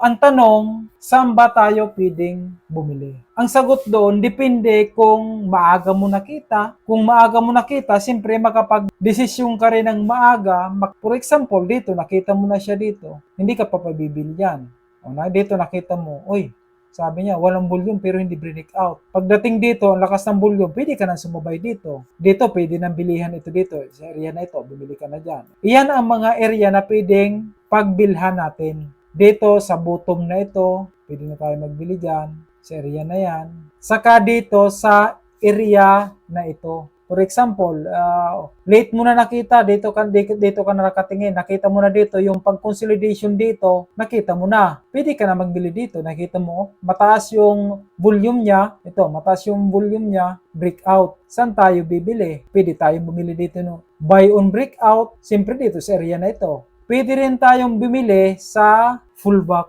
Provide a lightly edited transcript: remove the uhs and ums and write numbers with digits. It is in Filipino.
Ang tanong, saan ba tayo pwedeng bumili? Ang sagot doon, depende kung maaga mo nakita. Kung maaga mo nakita, siyempre makapag-desisyon ka rin ng maaga. For example, dito, nakita mo na siya dito. Hindi ka pa pabibili yan. Dito nakita mo, uy, sabi niya, walang volume pero hindi break out. Pagdating dito, ang lakas ng volume, pwede ka nang sumabay dito. Dito, pwede nang bilihan ito dito. Sa area na ito, bumili ka na dyan. Iyan ang mga area na pwedeng pagbilhan natin. Dito sa bottom na ito, pwede na tayo magbili dyan, sa area na yan. Saka dito sa area na ito. For example, late mo na nakita, dito ka na nakatingin, nakita mo na dito, yung pag-consolidation dito, nakita mo na. Pwede ka na magbili dito, nakita mo, mataas yung volume niya, ito, mataas yung volume niya, breakout. Saan tayo bibili? Pwede tayong bumili dito, no? Buy on breakout, siyempre dito sa area na ito. Pwede rin tayong bumili sa fullback.